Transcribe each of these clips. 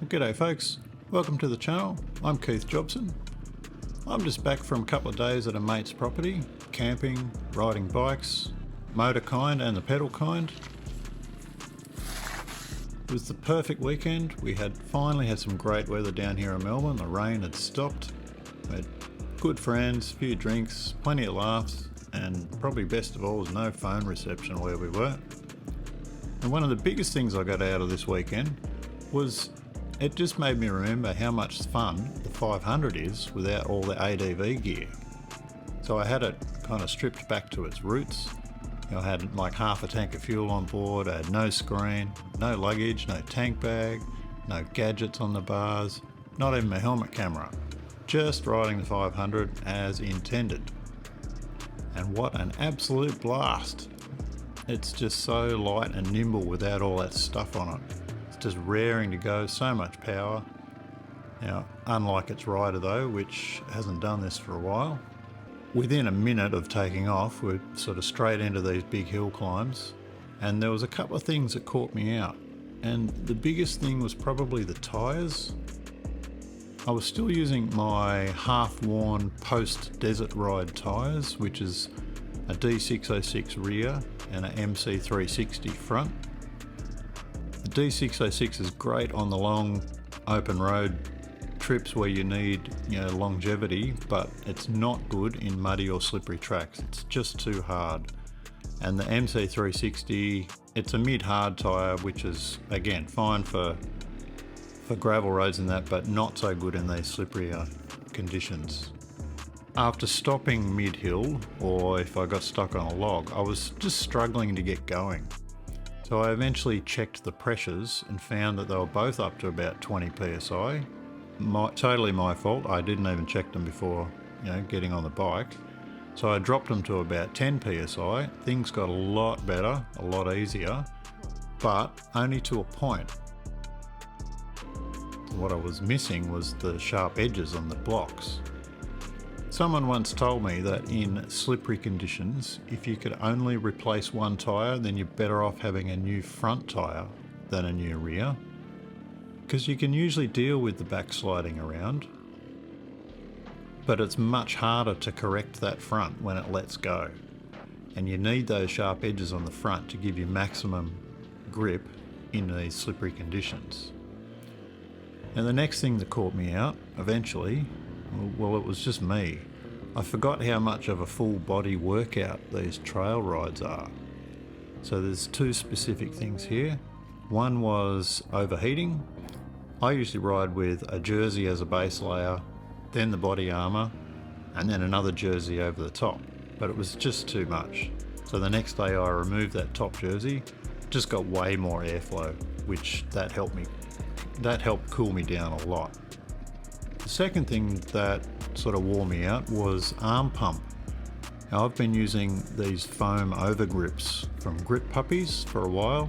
G'day folks, welcome to the channel. I'm Keith Jobson. I'm just back from a couple of days at a mate's property, camping, riding bikes, motor kind and the pedal kind. It was the perfect weekend. We had finally had some great weather down here in Melbourne. The rain had stopped. We had good friends, a few drinks, plenty of laughs, and probably best of all was no phone reception where we were. And one of the biggest things I got out of this weekend was it just made me remember how much fun the 500 is without all the ADV gear. So I had it kind of stripped back to its roots. I had like half a tank of fuel on board, I had no screen, no luggage, no tank bag, no gadgets on the bars, not even my helmet camera. Just riding the 500 as intended. And what an absolute blast! It's just so light and nimble without all that stuff on it. It's just raring to go, so much power. Now, unlike its rider though, which hasn't done this for a while, within a minute of taking off, we're sort of straight into these big hill climbs, and there was a couple of things that caught me out. And the biggest thing was probably the tyres. I was still using my half-worn post-desert ride tyres, which is a D606 rear and an MC360 front. The D606 is great on the long open road trips where you need, longevity, but it's not good in muddy or slippery tracks. It's just too hard. And the MC360, it's a mid-hard tyre, which is again fine for gravel roads and that, but not so good in these slipperier conditions. After stopping mid-hill, or if I got stuck on a log, I was just struggling to get going. So I eventually checked the pressures and found that they were both up to about 20 psi. Totally my fault. I didn't even check them before, getting on the bike. So I dropped them to about 10 psi. Things got a lot better, a lot easier, but only to a point. What I was missing was the sharp edges on the blocks. Someone once told me that in slippery conditions, if you could only replace one tyre, then you're better off having a new front tyre than a new rear, because you can usually deal with the backsliding around, but it's much harder to correct that front when it lets go, and you need those sharp edges on the front to give you maximum grip in these slippery conditions. And the next thing that caught me out eventually, well, it was just me. I forgot how much of a full body workout these trail rides are. So there's two specific things here. One was overheating. I usually ride with a jersey as a base layer, then the body armour, and then another jersey over the top. But it was just too much. So the next day I removed that top jersey, just got way more airflow, which that helped cool me down a lot. The second thing that sort of wore me out was arm pump. Now, I've been using these foam over grips from Grip Puppies for a while.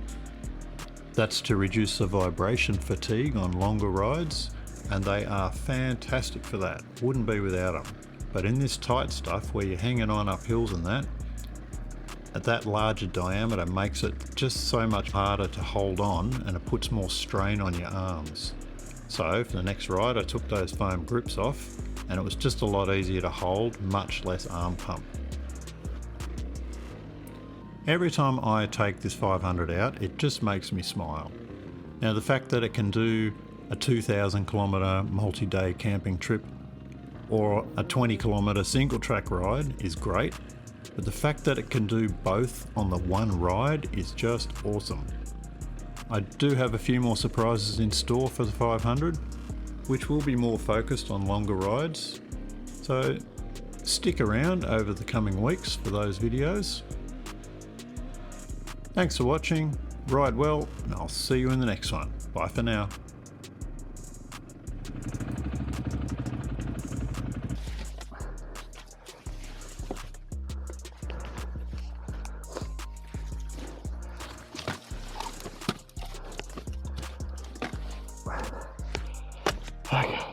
That's to reduce the vibration fatigue on longer rides, and they are fantastic for that. Wouldn't be without them. But in this tight stuff where you're hanging on up hills and that, at that larger diameter makes it just so much harder to hold on, and it puts more strain on your arms. So for the next ride I took those foam grips off, and it was just a lot easier to hold, much less arm pump. Every time I take this 500 out, it just makes me smile. Now the fact that it can do a 2,000 kilometre multi-day camping trip or a 20 kilometre single track ride is great, but the fact that it can do both on the one ride is just awesome. I do have a few more surprises in store for the 500, which will be more focused on longer rides. So stick around over the coming weeks for those videos. Thanks for watching, ride well, and I'll see you in the next one. Bye for now. Okay.